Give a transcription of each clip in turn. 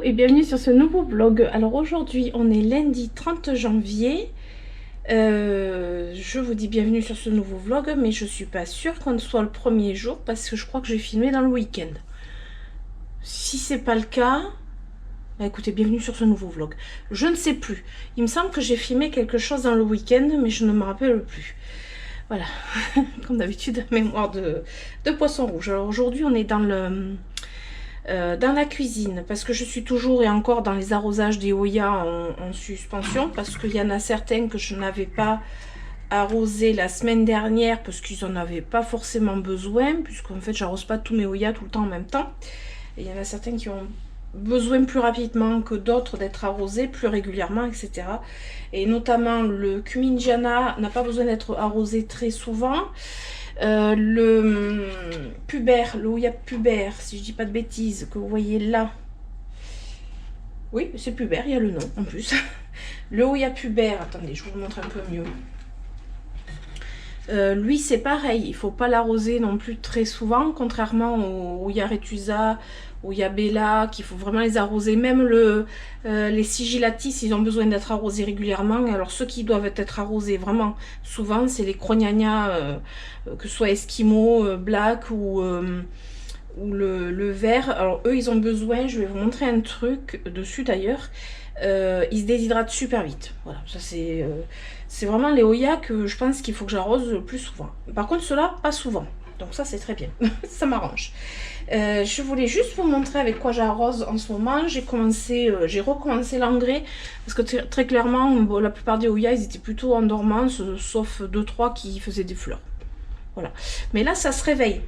et bienvenue sur ce nouveau vlog. Alors aujourd'hui on est lundi 30 janvier. Je vous dis bienvenue sur ce nouveau vlog, mais je suis pas sûre qu'on soit le premier jour parce que je crois que je vais filmer dans le week-end. Si c'est pas le cas, bah écoutez, bienvenue sur ce nouveau vlog. Je ne sais plus. Il me semble que j'ai filmé quelque chose dans le week-end, mais je ne me rappelle plus. Voilà, comme d'habitude, mémoire de poisson rouge. Alors aujourd'hui on est dans la cuisine parce que je suis toujours et encore dans les arrosages des Hoya en suspension, parce qu'il y en a certains que je n'avais pas arrosé la semaine dernière parce qu'ils n'en avaient pas forcément besoin, puisqu'en fait j'arrose pas tous mes Hoya tout le temps en même temps, et il y en a certains qui ont besoin plus rapidement que d'autres d'être arrosés plus régulièrement, etc. Et notamment le Cumingiana n'a pas besoin d'être arrosé très souvent. Le pubère, le Hoya pubère, si je dis pas de bêtises, que vous voyez là. Oui, c'est pubère, il y a le nom en plus. Le Hoya pubère, attendez, je vous le montre un peu mieux. Lui c'est pareil, il faut pas l'arroser non plus très souvent, contrairement au Hoya Retusa, Hoya Bella, qu'il faut vraiment les arroser. Même les Sigillatis, ils ont besoin d'être arrosés régulièrement. Alors ceux qui doivent être arrosés vraiment souvent, c'est les Crognagna, que ce soit Eskimo, Black ou le vert. Alors eux ils ont besoin, je vais vous montrer un truc dessus d'ailleurs, ils se déshydratent super vite. Voilà, ça c'est vraiment les Hoya que je pense qu'il faut que j'arrose le plus souvent. Par contre ceux-là pas souvent, donc ça c'est très bien. Ça m'arrange. Je voulais juste vous montrer avec quoi j'arrose en ce moment. J'ai recommencé l'engrais parce que très clairement, bon, la plupart des Hoya ils étaient plutôt en dormance, sauf 2-3 qui faisaient des fleurs. Voilà. Mais là ça se réveille.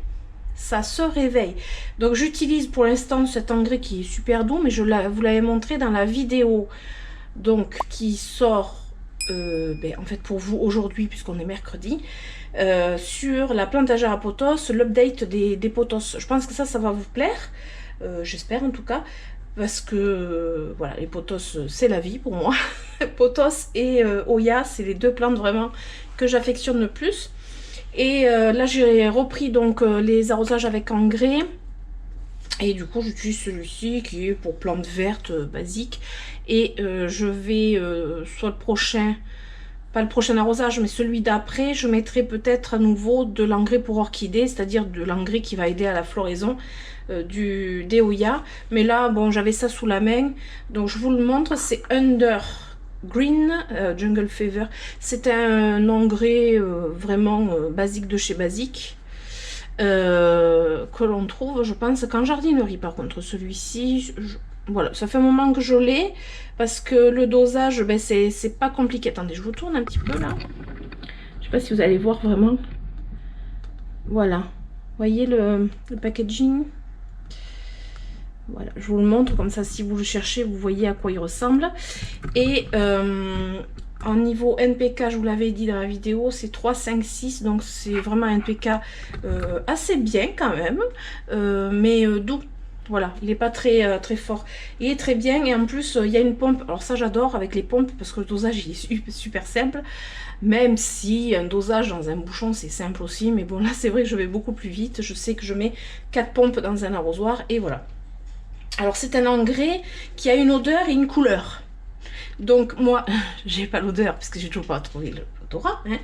Ça se réveille. Donc j'utilise pour l'instant cet engrais qui est super doux, mais vous l'avais montré dans la vidéo, donc qui sort en fait pour vous aujourd'hui puisqu'on est mercredi, sur la plantagère à pothos, l'update des pothos. Je pense que ça va vous plaire, j'espère en tout cas, parce que voilà, les pothos c'est la vie pour moi. Pothos et Hoya, c'est les deux plantes vraiment que j'affectionne le plus. Et là j'ai repris donc les arrosages avec engrais, et du coup j'utilise celui-ci qui est pour plantes vertes basiques, et je vais soit le prochain, pas le prochain arrosage mais celui d'après, je mettrai peut-être à nouveau de l'engrais pour orchidées, c'est-à-dire de l'engrais qui va aider à la floraison des Hoya. Mais là bon, j'avais ça sous la main, donc je vous le montre. C'est Under Green Jungle Fever. C'est un engrais vraiment basique de chez Basique, que l'on trouve je pense qu'en jardinerie. Par contre celui-ci, voilà, ça fait un moment que je l'ai parce que le dosage, ben, c'est pas compliqué. Attendez, je vous tourne un petit peu là, je sais pas si vous allez voir vraiment. Voilà, voyez le packaging. Voilà, je vous le montre comme ça, si vous le cherchez, vous voyez à quoi il ressemble. Et en niveau NPK, je vous l'avais dit dans la vidéo, c'est 3, 5, 6. Donc c'est vraiment un NPK assez bien quand même, mais doux. Voilà, il n'est pas très, très fort. Il est très bien, et en plus il y a une pompe. Alors ça j'adore avec les pompes parce que le dosage il est super simple. Même si un dosage dans un bouchon c'est simple aussi. Mais bon, là c'est vrai que je vais beaucoup plus vite. Je sais que je mets 4 pompes dans un arrosoir et voilà. Alors c'est un engrais qui a une odeur et une couleur. Donc moi, j'ai pas l'odeur parce que j'ai toujours pas trouvé l'odorat, hein.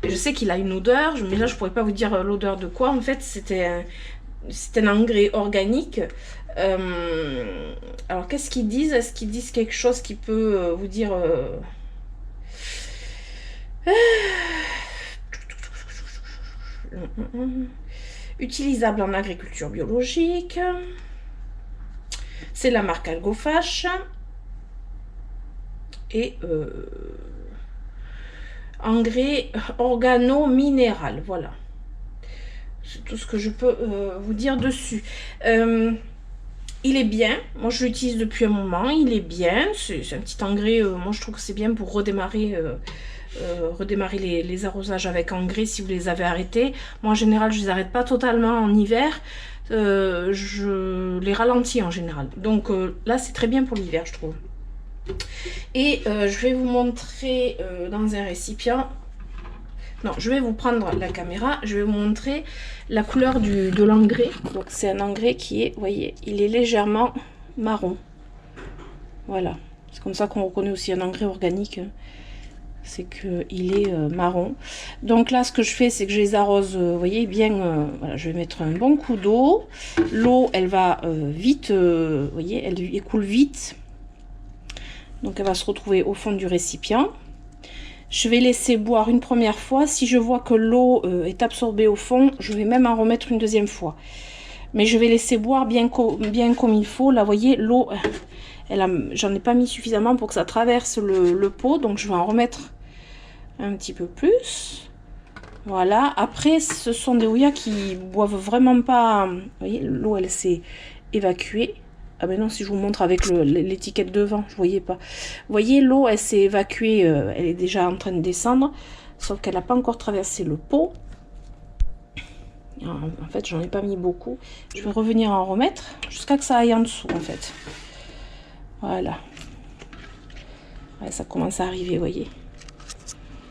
Mais je sais qu'il a une odeur, mais là je pourrais pas vous dire l'odeur de quoi. En fait c'est un engrais organique. Alors qu'est-ce qu'ils disent? Est-ce qu'ils disent quelque chose qui peut vous dire utilisable en agriculture biologique? C'est la marque Algofache. Et engrais organo-minéral. Voilà. C'est tout ce que je peux vous dire dessus. Il est bien. Moi, je l'utilise depuis un moment. Il est bien. C'est un petit engrais. Moi, je trouve que c'est bien pour redémarrer les arrosages avec engrais si vous les avez arrêtés. Moi, en général, je les arrête pas totalement en hiver. Je les ralentis en général. Donc là, c'est très bien pour l'hiver, je trouve. Et je vais vous montrer dans un récipient. Non, je vais vous prendre la caméra, je vais vous montrer la couleur de l'engrais. Donc c'est un engrais qui est, vous voyez, il est légèrement marron. Voilà, c'est comme ça qu'on reconnaît aussi un engrais organique. C'est qu'il est marron. Donc là, ce que je fais, c'est que je les arrose, vous voyez, bien, voilà, je vais mettre un bon coup d'eau. L'eau, elle va vite, vous voyez, elle écoule vite. Donc elle va se retrouver au fond du récipient. Je vais laisser boire une première fois. Si je vois que l'eau est absorbée au fond, je vais même en remettre une deuxième fois. Mais je vais laisser boire bien comme il faut. Là, vous voyez, l'eau, j'en ai pas mis suffisamment pour que ça traverse le pot. Donc je vais en remettre un petit peu plus. Voilà. Après, ce sont des houillas qui boivent vraiment pas. Vous voyez, l'eau, elle s'est évacuée. Ah ben non, si je vous montre avec l'étiquette devant, je ne voyais pas. Vous voyez, l'eau, elle s'est évacuée, elle est déjà en train de descendre, sauf qu'elle n'a pas encore traversé le pot. En fait, j'en ai pas mis beaucoup. Je vais revenir en remettre jusqu'à que ça aille en dessous, en fait. Voilà. Ouais, ça commence à arriver, vous voyez.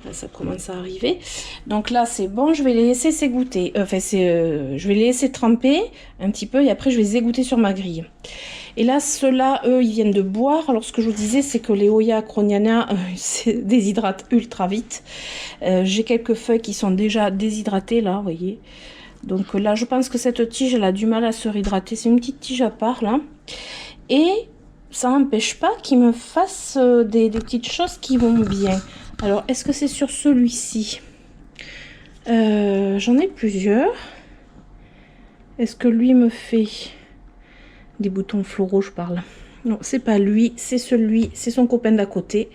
Là, ça commence à arriver. Donc là, c'est bon, je vais les laisser s'égoutter. Enfin, je vais les laisser tremper un petit peu et après, je vais les égoutter sur ma grille. Et là, ceux-là, eux, ils viennent de boire. Alors, ce que je vous disais, c'est que les Hoya Acroniana se déshydratent ultra vite. J'ai quelques feuilles qui sont déjà déshydratées, là, vous voyez. Donc là, je pense que cette tige, elle a du mal à se réhydrater. C'est une petite tige à part, là. Et ça n'empêche pas qu'ils me fassent des petites choses qui vont bien. Alors, est-ce que c'est sur celui-ci? J'en ai plusieurs. Est-ce que lui me fait des boutons floraux, je parle? Non, c'est pas lui, c'est celui, c'est son copain d'à côté.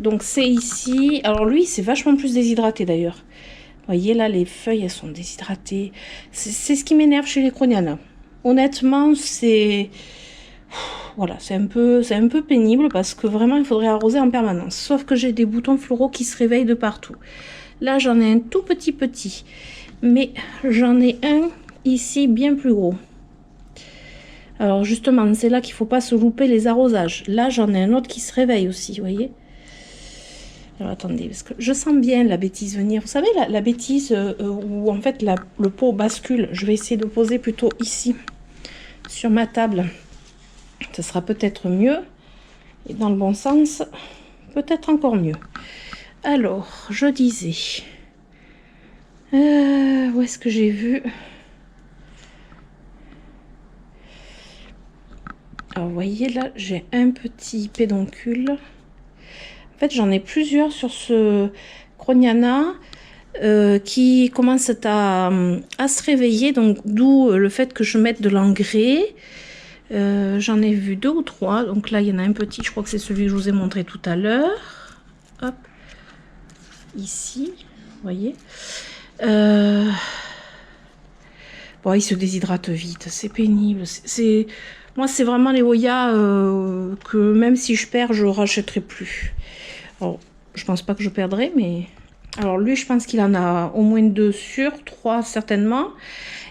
Donc, c'est ici. Alors, lui, c'est vachement plus déshydraté, d'ailleurs. Vous voyez, là, les feuilles, elles sont déshydratées. C'est ce qui m'énerve chez les Croniana. Honnêtement, c'est... Voilà, c'est un peu pénible parce que vraiment, il faudrait arroser en permanence. Sauf que j'ai des boutons floraux qui se réveillent de partout. Là, j'en ai un tout petit. Mais j'en ai un ici bien plus gros. Alors justement, c'est là qu'il ne faut pas se louper les arrosages. Là, j'en ai un autre qui se réveille aussi, vous voyez. Alors attendez, parce que je sens bien la bêtise venir. Vous savez, la bêtise où en fait le pot bascule. Je vais essayer de poser plutôt ici, sur ma table. Ce sera peut-être mieux. Et dans le bon sens, peut-être encore mieux. Alors, je disais... où est-ce que j'ai vu? Alors, vous voyez, là, j'ai un petit pédoncule. En fait, j'en ai plusieurs sur ce Croniana qui commencent à se réveiller. Donc, d'où le fait que je mette de l'engrais. J'en ai vu 2 ou 3. Donc là, il y en a un petit. Je crois que c'est celui que je vous ai montré tout à l'heure. Hop. Ici. Vous voyez. Bon, il se déshydrate vite. C'est pénible. Moi, c'est vraiment les Hoya que même si je perds, je ne rachèterai plus. Alors, je pense pas que je perdrai, mais... Alors, lui, je pense qu'il en a au moins 2 sur 3, certainement.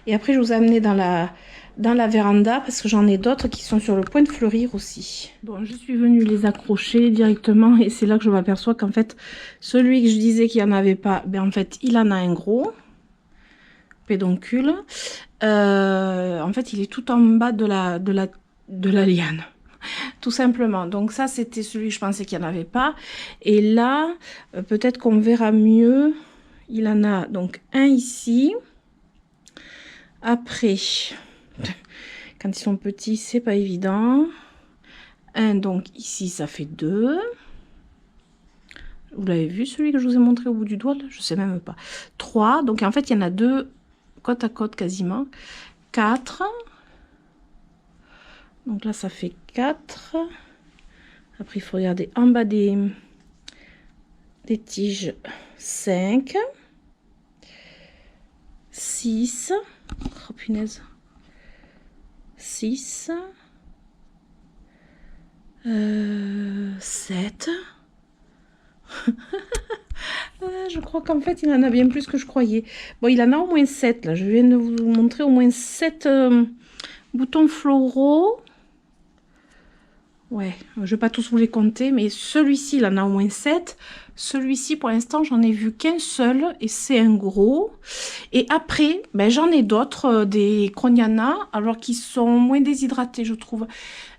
Et après, je vous ai amené dans la véranda, parce que j'en ai d'autres qui sont sur le point de fleurir aussi. Bon, je suis venue les accrocher directement, et c'est là que je m'aperçois qu'en fait, celui que je disais qu'il n'y en avait pas, ben en fait, il en a un gros pédoncule. En fait, il est tout en bas de la liane. Tout simplement. Donc ça, c'était celui que je pensais qu'il n'y en avait pas. Et là, peut-être qu'on verra mieux. Il en a donc un ici. Après, quand ils sont petits, c'est pas évident. Un, donc ici, ça fait 2. Vous l'avez vu, celui que je vous ai montré au bout du doigt, là? Je sais même pas. 3. Donc en fait, il y en a 2 côte à côte quasiment. 4. Donc là, ça fait 4. Après, il faut regarder en bas des tiges. 5. 6. Oh punaise. 6. 7. Je crois qu'en fait, il en a bien plus que je croyais. Bon, il en a au moins 7. Là. Je viens de vous montrer au moins 7 boutons floraux. Ouais, je ne vais pas tous vous les compter, mais celui-ci, il en a au moins 7. Celui-ci, pour l'instant, j'en ai vu qu'un seul, et c'est un gros. Et après, ben, j'en ai d'autres, des Croniana, alors qui sont moins déshydratés, je trouve.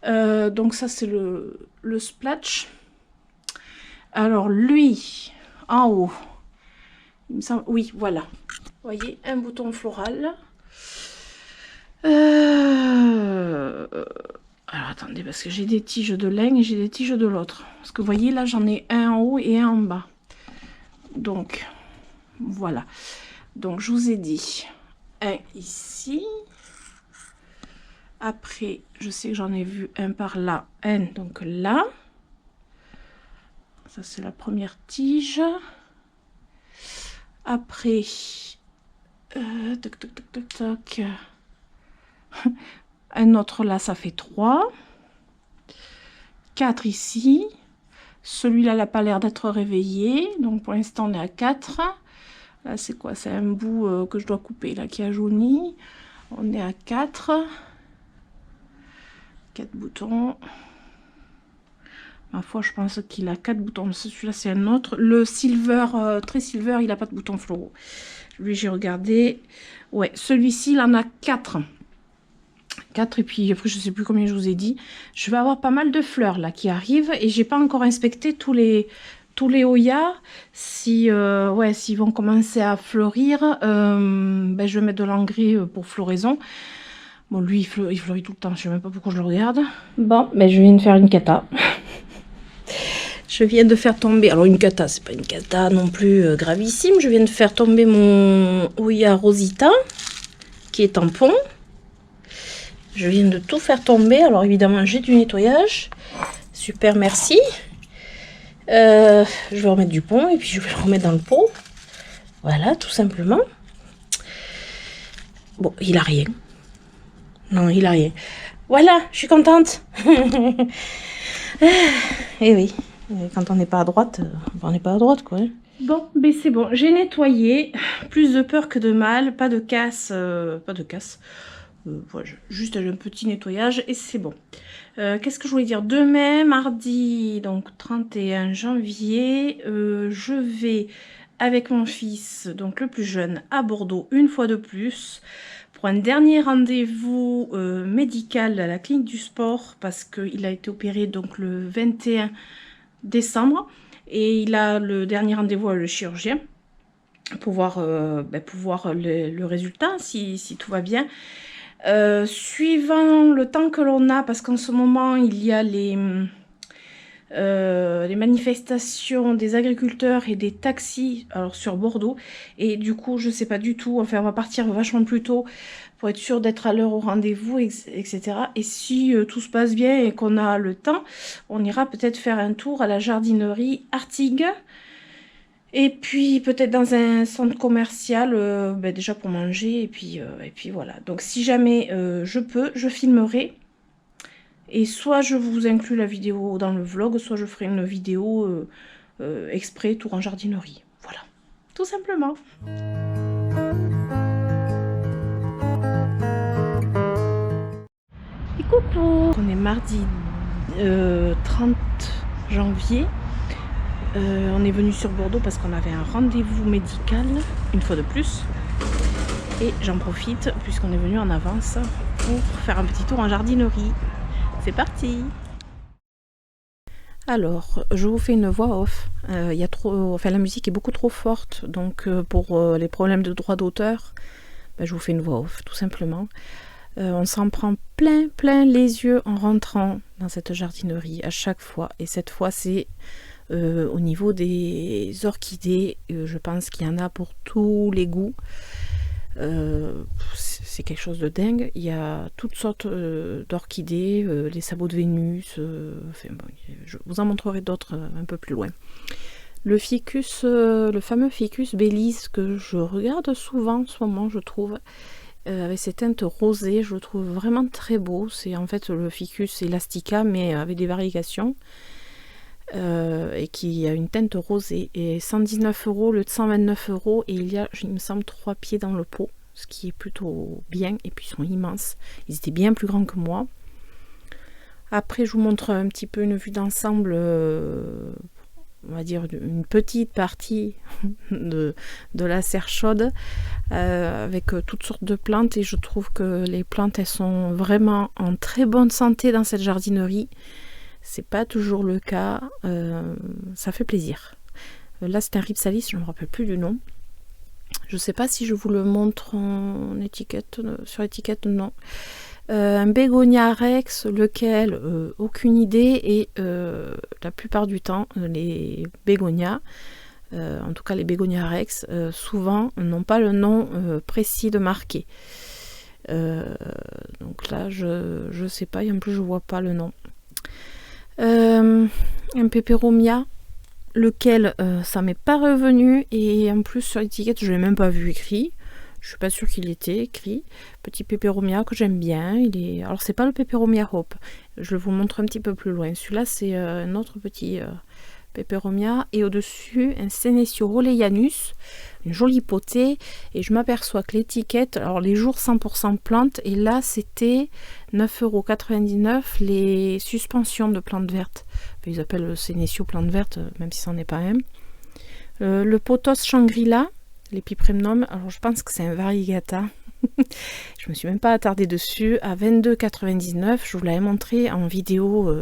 Donc ça, c'est le le splash. Alors lui, en haut, il me semble, oui, voilà. Vous voyez, un bouton floral. Alors attendez, parce que j'ai des tiges de l'un et j'ai des tiges de l'autre. Parce que vous voyez, là j'en ai un en haut et un en bas. Donc, voilà. Donc je vous ai dit un ici. Après, je sais que j'en ai vu un par là, un donc là. Ça c'est la première tige. Après, toc toc toc toc toc. Un autre là, ça fait 3. 4 ici. Celui-là n'a pas l'air d'être réveillé. Donc pour l'instant, on est à 4. Là, c'est quoi? C'est un bout que je dois couper là qui a jauni. On est à 4. 4 boutons. Ma foi, je pense qu'il a 4 boutons. Celui-là, c'est un autre. Le silver, très silver, il n'a pas de boutons floraux. Lui, j'ai regardé. Ouais, celui-ci, il en a 4. 4 et puis après je sais plus combien je vous ai dit. Je vais avoir pas mal de fleurs là qui arrivent et j'ai pas encore inspecté tous les Hoya. Si ouais, s'ils vont commencer à fleurir, ben, je vais mettre de l'engrais pour floraison. Bon, lui il fleurit tout le temps, je sais même pas pourquoi je le regarde. Bon, ben je viens de faire une cata. Je viens de faire tomber, alors une cata, c'est pas une cata non plus gravissime. Je viens de faire tomber mon Hoya Rosita qui est tampon. Je viens de tout faire tomber. Alors évidemment, j'ai du nettoyage. Super, merci. Je vais remettre du pont et puis je vais le remettre dans le pot. Voilà, tout simplement. Bon, il a rien. Non, il a rien. Voilà, je suis contente. Et oui, quand on n'est pas à droite, on n'est pas à droite, quoi. Bon, mais c'est bon. J'ai nettoyé. Plus de peur que de mal. Pas de casse. Pas de casse. Voilà, juste un petit nettoyage et c'est bon. Qu'est-ce que je voulais dire? Demain, mardi, donc 31 janvier, je vais avec mon fils, donc le plus jeune, à Bordeaux, une fois de plus, pour un dernier rendez-vous médical à la clinique du sport, parce qu'il a été opéré donc le 21 décembre, et il a le dernier rendez-vous avec le chirurgien, pour voir, le résultat, si tout va bien. Suivant le temps que l'on a, parce qu'en ce moment il y a les manifestations des agriculteurs et des taxis alors sur Bordeaux, et du coup je sais pas du tout, enfin on va partir vachement plus tôt pour être sûr d'être à l'heure au rendez-vous, etc. Et si tout se passe bien et qu'on a le temps, on ira peut-être faire un tour à la jardinerie Artigues. Et puis peut-être dans un centre commercial, déjà pour manger, et puis voilà. Donc si jamais je peux, je filmerai. Et soit je vous inclus la vidéo dans le vlog, soit je ferai une vidéo exprès tour en jardinerie. Voilà, tout simplement. Et coucou! On est mardi 30 janvier. On est venu sur Bordeaux parce qu'on avait un rendez-vous médical, une fois de plus. Et j'en profite, puisqu'on est venu en avance, pour faire un petit tour en jardinerie. C'est parti! Alors, je vous fais une voix off. La musique est beaucoup trop forte, donc pour les problèmes de droit d'auteur, je vous fais une voix off, tout simplement. On s'en prend plein les yeux en rentrant dans cette jardinerie à chaque fois. Et cette fois, c'est au niveau des orchidées. Je pense qu'il y en a pour tous les goûts. C'est quelque chose de dingue. Il y a toutes sortes d'orchidées, les sabots de Vénus. Je vous en montrerai d'autres un peu plus loin. Le ficus, le fameux ficus Belize que je regarde souvent en ce moment, je trouve. Avec ses teintes rosées, je le trouve vraiment très beau. C'est en fait le ficus elastica, mais avec des variations. Et qui a une teinte rosée. Et 119 € au lieu de 129 €. Et il y a, il me semble, 3 pieds dans le pot. Ce qui est plutôt bien. Et puis ils sont immenses. Ils étaient bien plus grands que moi. Après, je vous montre un petit peu une vue d'ensemble. On va dire une petite partie de la serre chaude avec toutes sortes de plantes, et je trouve que les plantes elles sont vraiment en très bonne santé dans cette jardinerie. C'est pas toujours le cas. Ça fait plaisir. Là, c'est un Rhipsalis, je ne me rappelle plus du nom. Je sais pas si je vous le montre en étiquette, sur l'étiquette, non. Un bégonia rex, lequel, aucune idée, et la plupart du temps, les bégonias, en tout cas les bégonias rex, souvent n'ont pas le nom précis de marqué. Donc là, je sais pas, et en plus je vois pas le nom. Un peperomia, lequel ça m'est pas revenu, et en plus sur l'étiquette je l'ai même pas vu écrit. Je suis pas sûre qu'il était écrit. Petit peperomia que j'aime bien. Alors c'est pas le peperomia Hope. Je vous le montre un petit peu plus loin. Celui-là c'est un autre petit peperomia, et au-dessus un Senecio Rolleianus, une jolie potée, et je m'aperçois que l'étiquette, alors les jours 100% plantes, et là c'était 9,99 € les suspensions de plantes vertes. Ils appellent le Senecio plante verte, même si c'en est pas un. Le Pothos Shangri-La, l'Epipremnum, alors je pense que c'est un variegata. Je me suis même pas attardée dessus. À 22,99 €, je vous l'avais montré en vidéo,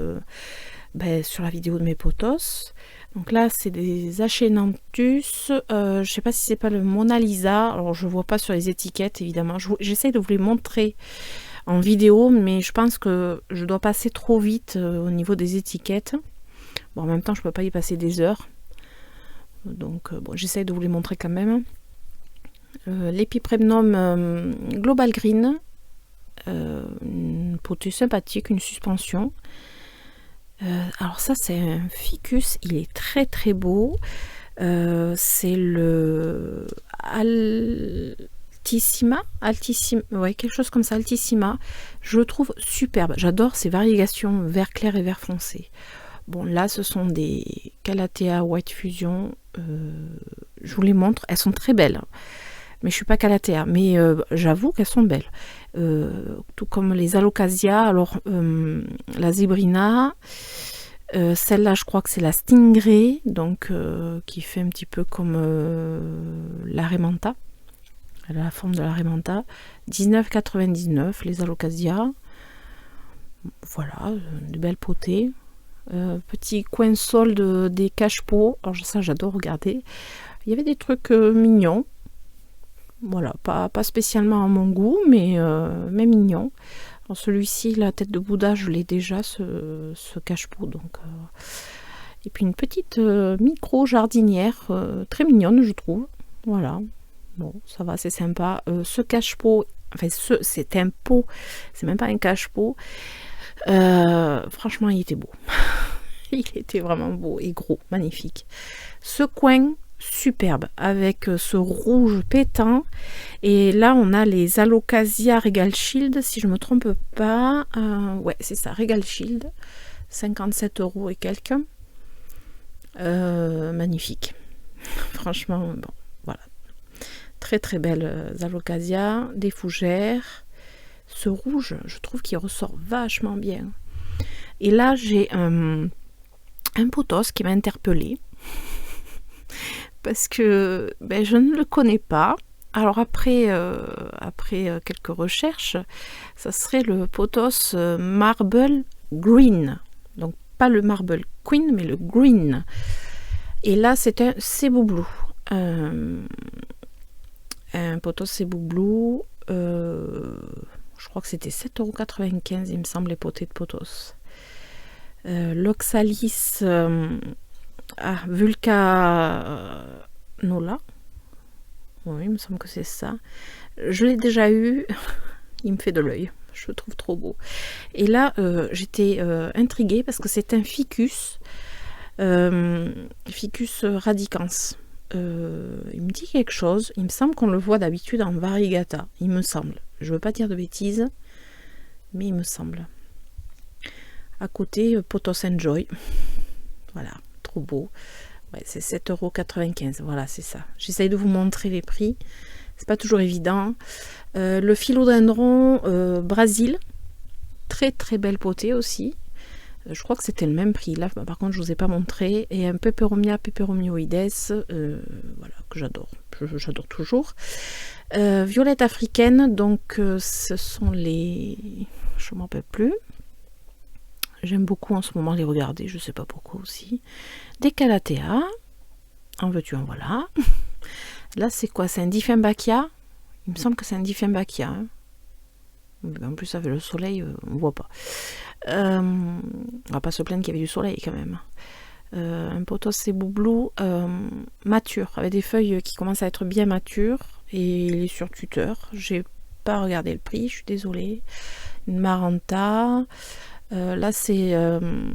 sur la vidéo de mes pothos. Donc là c'est des Achenanthus, je sais pas si c'est pas le Mona Lisa, alors je vois pas sur les étiquettes évidemment. J'essaie de vous les montrer en vidéo, mais je pense que je dois passer trop vite au niveau des étiquettes. Bon, en même temps je peux pas y passer des heures, donc bon, j'essaie de vous les montrer quand même. L'Epipremnum Global Green, une potée sympathique, une suspension. Alors ça c'est un ficus, il est très très beau. C'est le Altissima, ouais, quelque chose comme ça, Altissima. Je le trouve superbe. J'adore ces variegations vert clair et vert foncé. Bon, là ce sont des Calathea White Fusion. Je vous les montre, elles sont très belles. Mais je suis pas Calathea, mais j'avoue qu'elles sont belles. Tout comme les Alocasia. Alors la Zebrina, celle-là je crois que c'est la Stingray, donc qui fait un petit peu comme la Remanta. Elle a la forme de la Remanta. 19,99 € les Alocasia. Voilà, de belles potées. Petit coin solde des cache-pots. Alors ça j'adore regarder. Il y avait des trucs mignons. Voilà, pas spécialement à mon goût, mais mignon. Alors celui-ci, la tête de Bouddha, je l'ai déjà, ce cache-pot. Donc, et puis une petite micro jardinière, très mignonne, je trouve. Voilà, bon, ça va, c'est sympa. Ce cache-pot, enfin, c'est un pot, c'est même pas un cache-pot. Franchement, il était beau. Il était vraiment beau et gros, magnifique. Ce coin, superbe, avec ce rouge pétant, et là on a les Alocasia Regal Shield, si je me trompe pas. Ouais, c'est ça, Regal Shield, 57 € et quelques. Magnifique. Franchement, bon, voilà. Très très belles Alocasia, des fougères. Ce rouge, je trouve qu'il ressort vachement bien. Et là j'ai un pothos qui m'a interpellée. Parce que je ne le connais pas. Alors après quelques recherches, ça serait le pothos Marble Green. Donc pas le Marble Queen, mais le Green. Et là c'est un Cebu Blue. Un pothos Cebu Blue. Je crois que c'était 7,95 € il me semble, les potées de pothos. L'Oxalis... Vulca Nola. Oui, il me semble que c'est ça. Je l'ai déjà eu. Il me fait de l'œil. Je le trouve trop beau. Et là, j'étais intriguée parce que c'est un ficus. Ficus radicans. Il me dit quelque chose. Il me semble qu'on le voit d'habitude en variegata. Il me semble. Je ne veux pas dire de bêtises, mais il me semble. À côté, Pothos Enjoy. Voilà. Trop beau. Ouais, c'est 7,95 €. Voilà, c'est ça. J'essaye de vous montrer les prix. C'est pas toujours évident. Le philodendron Brésil. Très très belle potée aussi. Je crois que c'était le même prix. Là, par contre, je vous ai pas montré. Et un Peperomia peperomioides. Voilà, que j'adore. J'adore toujours. Violette africaine. Donc, ce sont les... Je m'en rappelle plus. J'aime beaucoup en ce moment les regarder, je sais pas pourquoi aussi. Des Calathea, en veux-tu en voilà. Là c'est quoi? C'est un Dieffenbachia. Il me semble que c'est un Dieffenbachia. Hein. En plus avec le soleil, on voit pas. On va pas se plaindre qu'il y avait du soleil quand même. Un pothos Cebu Blue mature, avec des feuilles qui commencent à être bien matures, et il est sur tuteur. J'ai pas regardé le prix, je suis désolée. Une Maranta. Là c'est on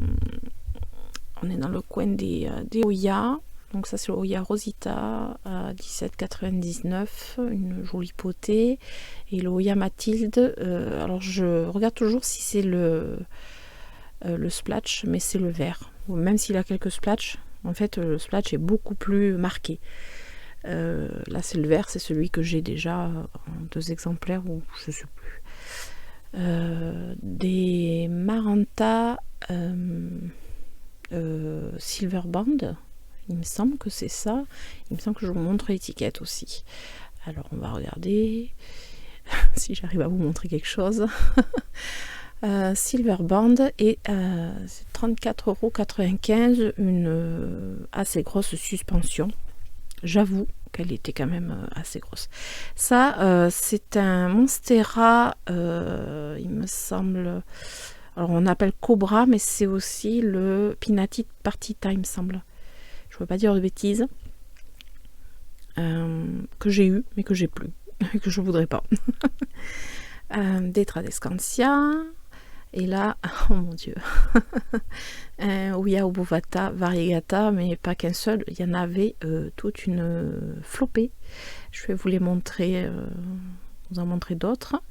est dans le coin des Oya. Donc ça c'est le Oya Rosita à 17,99, une jolie potée. Et le Oya Mathilde, alors je regarde toujours si c'est le splotch, mais c'est le vert. Même s'il a quelques splotches, en fait le splotch est beaucoup plus marqué. Là c'est le vert, c'est celui que j'ai déjà en 2 exemplaires, ou je sais plus. Des Maranta Silver Band, il me semble que c'est ça. Il me semble que je vous montre l'étiquette aussi. Alors on va regarder si j'arrive à vous montrer quelque chose. Silver Band, et c'est 34,95 €, une assez grosse suspension. J'avoue qu'elle était quand même assez grosse. Ça, c'est un Monstera, il me semble. Alors on appelle Cobra, mais c'est aussi le Pinati Partita, il me semble. Je ne veux pas dire de bêtises. Que j'ai eu, mais que j'ai plus, et que je voudrais pas. Des Tradescantia. Et là, oh mon dieu, Ouya Obovata Variegata, mais pas qu'un seul, il y en avait toute une flopée. Je vais vous les montrer, vous en montrer d'autres.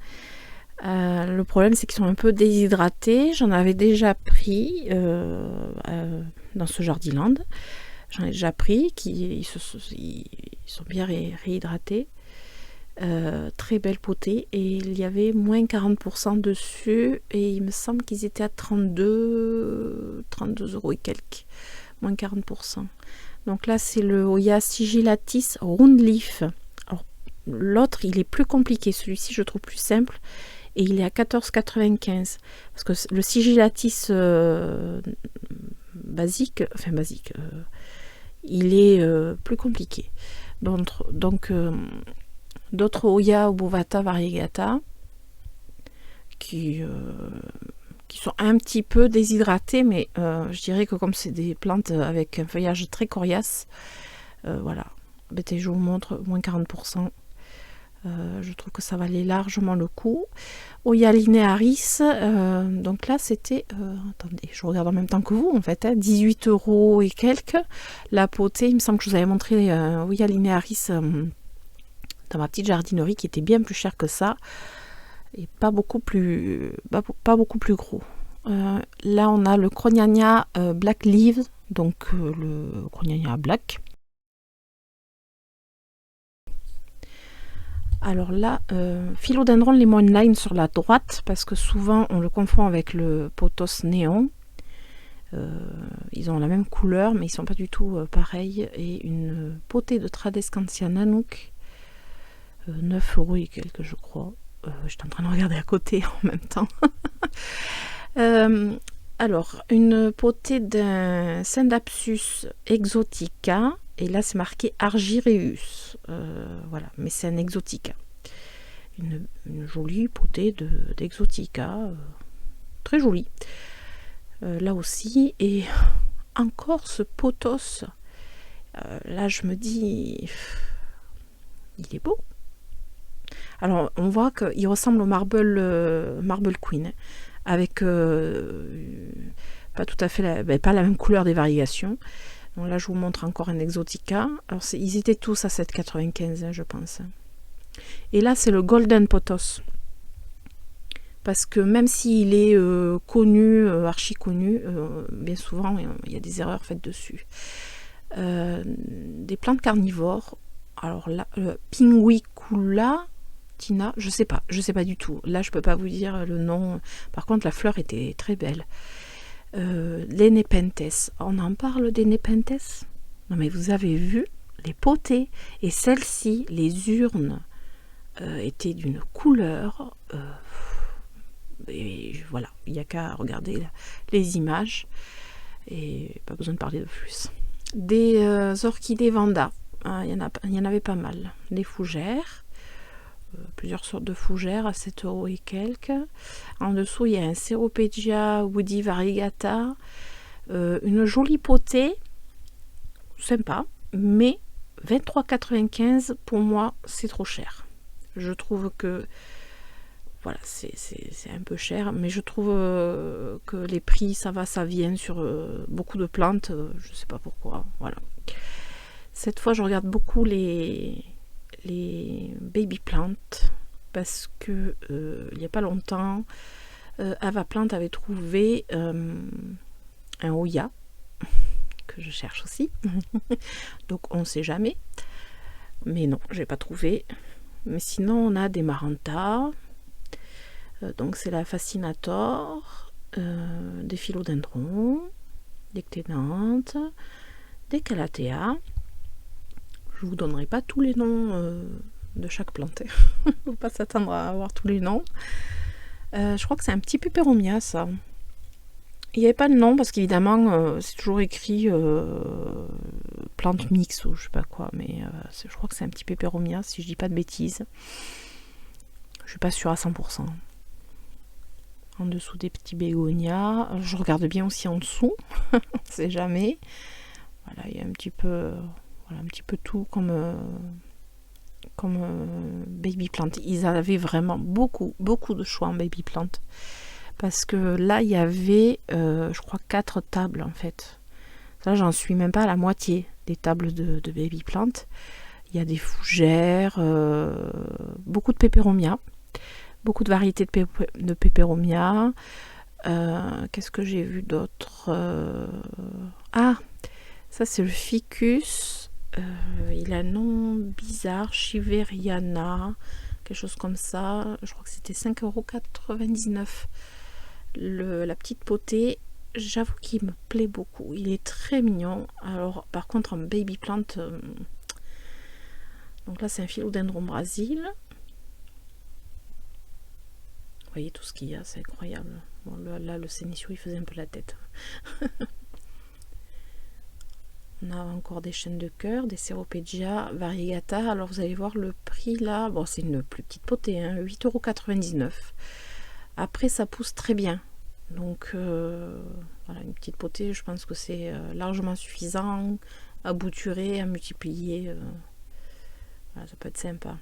Le problème, c'est qu'ils sont un peu déshydratés. J'en avais déjà pris dans ce Jardiland. J'en ai déjà pris, ils sont bien réhydratés. Très belle potée, et il y avait moins 40% dessus, et il me semble qu'ils étaient à 32 € et quelques, moins 40%. Donc là c'est le Oya Sigillatis Roundleaf. Alors l'autre il est plus compliqué, celui-ci je trouve plus simple, et il est à 14,95, parce que le Sigillatis basique, il est plus compliqué. Donc d'autres Oya Obovata Variegata qui sont un petit peu déshydratés, mais je dirais que comme c'est des plantes avec un feuillage très coriace, voilà. Je vous montre, moins 40%. Je trouve que ça valait largement le coup. Oya Linearis, donc là c'était, attendez, je regarde en même temps que vous en fait, 18 € et quelques. La potée, il me semble que je vous avais montré Oya Linearis dans ma petite jardinerie, qui était bien plus cher que ça, et pas beaucoup plus gros. Là on a le Crognania Black Leaves, donc le Crognania Black. Alors là, Philodendron Lemon Lime sur la droite, parce que souvent on le confond avec le pothos néon. Ils ont la même couleur, mais ils sont pas du tout pareils. Et une potée de Tradescantia Nanook, 9 € et quelques, je crois. J'étais en train de regarder à côté en même temps. Alors, une potée d'un Scindapsus Exotica, et là c'est marqué Argyreus. Voilà, mais c'est un Exotica. Une jolie potée d'Exotica, très jolie. Là aussi, et encore ce pothos. Là je me dis, il est beau. Alors on voit qu'il ressemble au Marble Queen, avec pas tout à fait pas la même couleur des variations. Donc là je vous montre encore un Exotica. Alors ils étaient tous à 7,95 je pense. Et là c'est le Golden Pothos, parce que même s'il est connu, archi connu, bien souvent il y a des erreurs faites dessus. Des plantes carnivores. Alors là, Pinguicula Tina, je sais pas du tout. Là, je peux pas vous dire le nom. Par contre, la fleur était très belle. Les Nepenthes. On en parle des Nepenthes? Non, mais vous avez vu les potées, et celles-ci, les urnes, étaient d'une couleur Et voilà, il n'y a qu'à regarder les images et pas besoin de parler de plus. Des orchidées Vanda, il y en avait pas mal. Des fougères, plusieurs sortes de fougères à 7 € et quelques. En dessous, il y a un Ceropegia Woody Variegata, une jolie potée, sympa, mais 23,95 pour moi, c'est trop cher. Je trouve que voilà, c'est un peu cher, mais je trouve que les prix, ça va, ça vient sur beaucoup de plantes, je sais pas pourquoi, voilà. Cette fois, je regarde beaucoup les baby plantes, parce que il n'y a pas longtemps, Ava Plant avait trouvé un Oya, que je cherche aussi, donc on sait jamais, mais non, j'ai pas trouvé. Mais sinon, on a des Maranta, donc c'est la Fascinator, des philodendrons, des cténanthes, des calathea. Je vous donnerai pas tous les noms de chaque plante. Il ne faut pas s'attendre à avoir tous les noms. Je crois que c'est un petit peperomia, ça. Il n'y avait pas de nom parce qu'évidemment c'est toujours écrit plante mix ou je sais pas quoi, mais je crois que c'est un petit peperomia si je dis pas de bêtises. Je suis pas sûre à 100%. En dessous des petits bégonias, je regarde bien aussi en dessous, on sait jamais. Voilà, il y a un petit peu, voilà, un petit peu tout comme baby plant. Ils avaient vraiment beaucoup de choix en baby plant. Parce que là, il y avait, je crois, 4 tables en fait. Là, j'en suis même pas à la moitié des tables de baby plant. Il y a des fougères, beaucoup de peperomia, beaucoup de variétés de peperomia. Qu'est-ce que j'ai vu d'autre? Ah, ça c'est le ficus. Il a un nom bizarre, Chiveriana, quelque chose comme ça. Je crois que c'était 5,99 €. La petite potée, j'avoue qu'il me plaît beaucoup. Il est très mignon. Alors, par contre, en baby plant, donc là, c'est un philodendron Brésil. Vous voyez tout ce qu'il y a, c'est incroyable. Bon, là, le sénitio, il faisait un peu la tête. On a encore des chênes de cœur, des Ceropegia Variegata. Alors, vous allez voir le prix là. Bon, c'est une plus petite potée, hein, 8,99 €. Après, ça pousse très bien. Donc, voilà, une petite potée, je pense que c'est largement suffisant à bouturer, à multiplier. Voilà, ça peut être sympa.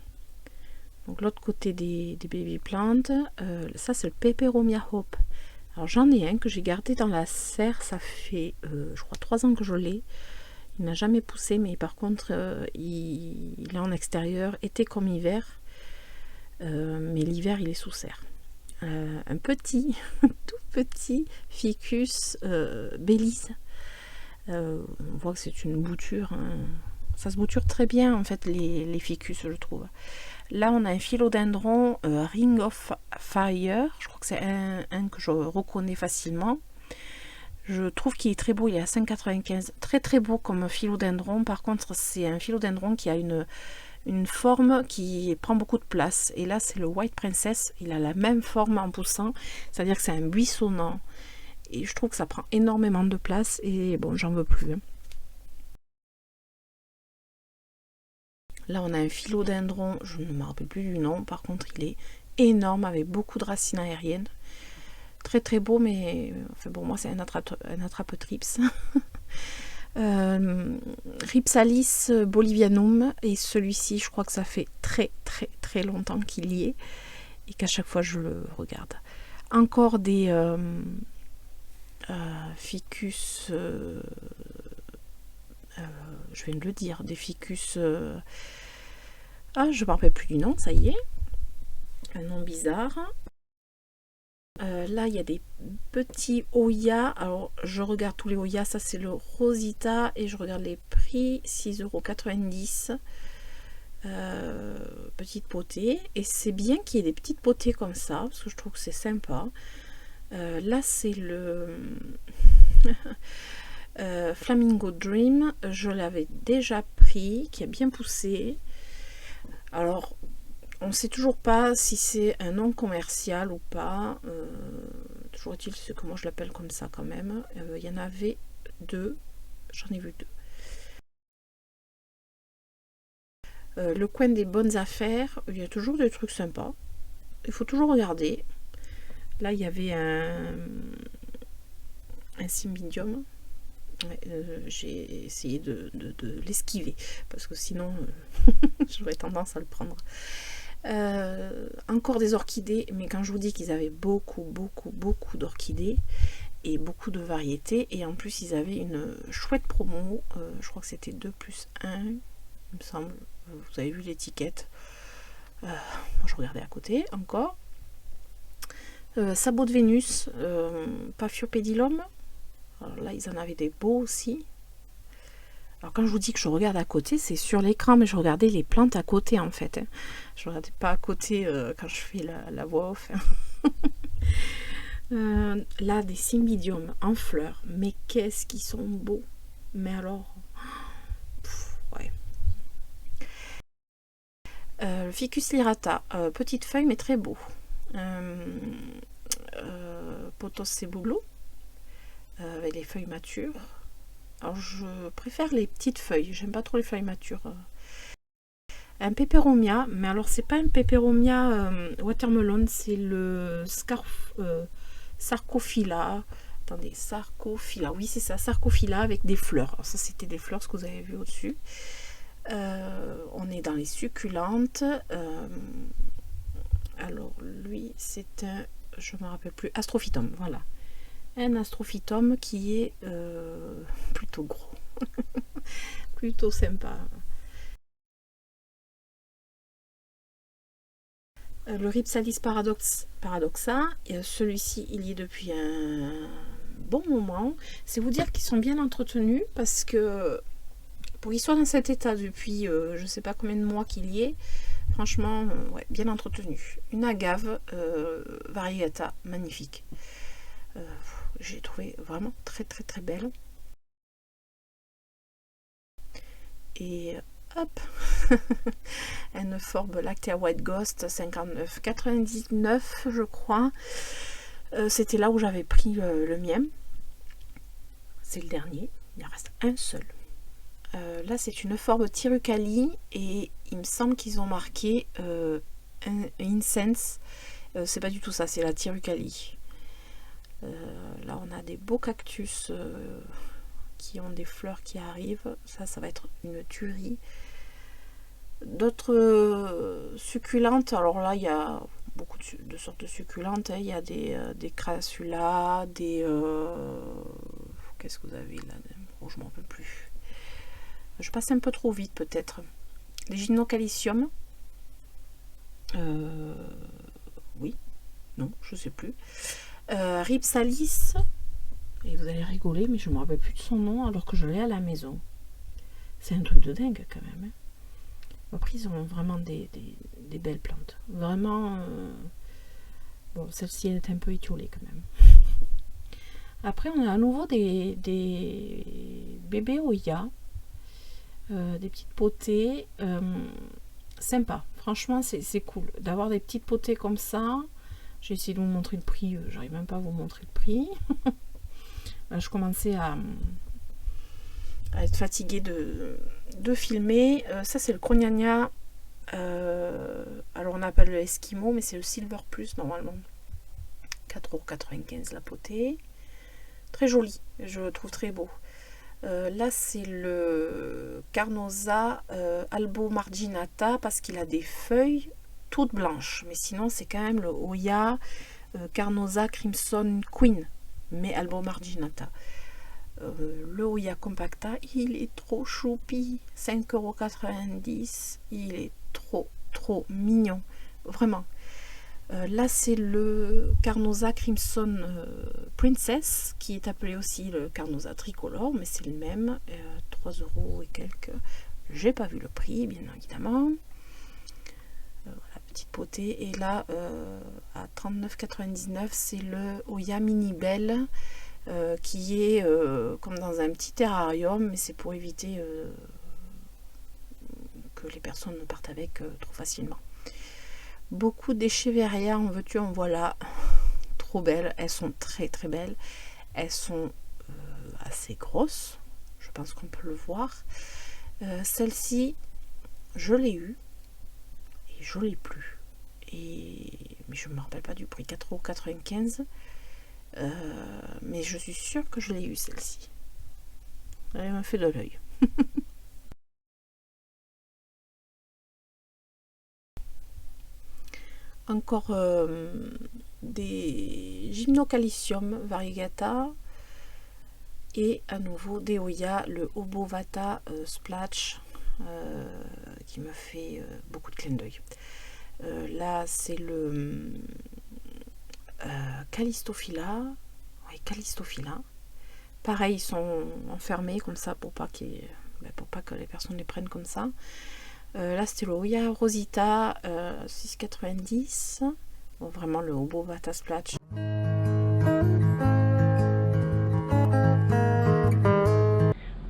Donc, l'autre côté des baby plantes, ça c'est le Peperomia Hope. Alors, j'en ai un que j'ai gardé dans la serre, ça fait, je crois, 3 ans que je l'ai. Il n'a jamais poussé, mais par contre, il est en extérieur, été comme hiver. Mais l'hiver, il est sous serre. Un petit, tout petit ficus Bélise. On voit que c'est une bouture. Hein. Ça se bouture très bien, en fait, les ficus, je trouve. Là, on a un philodendron Ring of Fire. Je crois que c'est un que je reconnais facilement. Je trouve qu'il est très beau. Il est à 5,95 €. Très, très beau comme philodendron. Par contre, c'est un philodendron qui a une forme qui prend beaucoup de place. Et là, c'est le White Princess. Il a la même forme en poussant. C'est-à-dire que c'est un buissonnant. Et je trouve que ça prend énormément de place. Et bon, j'en veux plus. Hein. Là, on a un philodendron. Je ne me rappelle plus du nom. Par contre, il est énorme avec beaucoup de racines aériennes. Très, très beau. Mais enfin, bon, moi, c'est un attrape-trips. Rhipsalis bolivianum, et celui-ci je crois que ça fait très longtemps qu'il y est et qu'à chaque fois je le regarde. Encore des ficus, je viens de le dire, des ficus, ah je ne me rappelle plus du nom, ça y est, un nom bizarre. Là, il y a des petits Oya. Alors, je regarde tous les Oya. Ça, c'est le Rosita. Et je regarde les prix. 6,90 €. Petite potée. Et c'est bien qu'il y ait des petites potées comme ça. Parce que je trouve que c'est sympa. Là, c'est le Flamingo Dream. Je l'avais déjà pris. Qui a bien poussé. Alors, On ne sait toujours pas si c'est un nom commercial ou pas. Toujours est-il que moi je l'appelle comme ça quand même. Il y en avait 2. J'en ai vu 2. Le coin des bonnes affaires, il y a toujours des trucs sympas. Il faut toujours regarder. Là, il y avait un cymbidium. Ouais, j'ai essayé de l'esquiver parce que sinon j'aurais tendance à le prendre. Encore des orchidées, mais quand je vous dis qu'ils avaient beaucoup d'orchidées et beaucoup de variétés, et en plus ils avaient une chouette promo, je crois que c'était 2 plus 1, il me semble. Vous avez vu l'étiquette. Moi je regardais à côté encore. Sabot de Vénus, Paphiopedilum. Alors là ils en avaient des beaux aussi. Alors quand je vous dis que je regarde à côté, c'est sur l'écran, mais je regardais les plantes à côté en fait. Hein. Je ne regardais pas à côté quand je fais la voix off. Là, des cymbidiums en fleurs, mais qu'est-ce qu'ils sont beaux. Mais alors, ouais. Le Ficus lyrata, petite feuille mais très beau. Pothos sebolo, avec les feuilles matures. Alors je préfère les petites feuilles, j'aime pas trop les feuilles matures. Un peperomia, mais alors c'est pas un peperomia watermelon, c'est le Sarcophylla. Attendez, Sarcophylla, oui c'est ça, Sarcophylla avec des fleurs. Alors ça c'était des fleurs, ce que vous avez vu au-dessus. On est dans les succulentes. Alors lui c'est un, je me rappelle plus, Astrophytum, voilà. Un astrophytum qui est plutôt gros, plutôt sympa. Le Rhipsalis paradoxa, celui-ci il y est depuis un bon moment. C'est vous dire qu'ils sont bien entretenus parce que pour qu'ils soient dans cet état depuis je sais pas combien de mois qu'il y est, franchement ouais, bien entretenu. Une agave variegata magnifique. J'ai trouvé vraiment très belle. Et hop, une forbe Lactea White Ghost 59,99 je crois. C'était là où j'avais pris le mien. C'est le dernier, il en reste un seul. Là c'est une forbe Tirucali et il me semble qu'ils ont marqué Incense. C'est pas du tout ça, c'est la Tirucali. Là on a des beaux cactus qui ont des fleurs qui arrivent. Ça va être une tuerie. D'autres succulentes, alors là il y a beaucoup de sortes de succulentes. Hein. Il y a des crassula, des qu'est-ce que vous avez là? Oh, je m'en rappelle plus. Je passe un peu trop vite peut-être. Des gymnocalicium. Oui, non, je sais plus. Rhipsalis, et vous allez rigoler, mais je ne me rappelle plus de son nom alors que je l'ai à la maison. C'est un truc de dingue quand même. Hein. Après, ils ont vraiment des belles plantes. Vraiment. Bon, celle-ci est un peu étiolée quand même. Après, on a à nouveau des bébés Oya. Des petites potées. Sympa. Franchement, c'est cool d'avoir des petites potées comme ça. J'ai essayé de vous montrer le prix, j'arrive même pas à vous montrer le prix. Là, je commençais à être fatiguée de filmer. Ça c'est le Crognagna. Alors on appelle le Esquimau, mais c'est le Silver Plus normalement. 4,95 € la potée. Très joli, je le trouve très beau. Là c'est le Carnosa Albo Marginata parce qu'il a des feuilles toutes blanches, mais sinon c'est quand même le Oya Carnosa Crimson Queen, mais Albo Marginata. Le Oya Compacta, il est trop choupi, 5,90 €, il est trop mignon, vraiment. Là c'est le Carnosa Crimson Princess, qui est appelé aussi le Carnosa Tricolore, mais c'est le même, 3 € et quelques. J'ai pas vu le prix, bien évidemment. Voilà, petite potée. Et là, à 39,99 €, c'est le Oya Mini Belle, qui est comme dans un petit terrarium, mais c'est pour éviter que les personnes ne partent avec trop facilement. Beaucoup d'écheverrias, en veux-tu, en voilà. Trop belles, elles sont très très belles. Elles sont assez grosses, je pense qu'on peut le voir. Celle-ci, je l'ai eue et je l'ai plus. Mais je ne me rappelle pas du prix, 4,95 €. Mais je suis sûre que je l'ai eue celle-ci. Elle m'a fait de l'œil. Encore des Gymnocalcium variegata et à nouveau des Oya, le Obovata Splash qui me fait beaucoup de clin d'œil. Là c'est le Callistophila. Oui, Callistophila. Pareil, ils sont enfermés comme ça pour pas que les personnes les prennent comme ça. Là c'était le Oya Rosita 6,90 €. Bon, vraiment le Obovata Splash.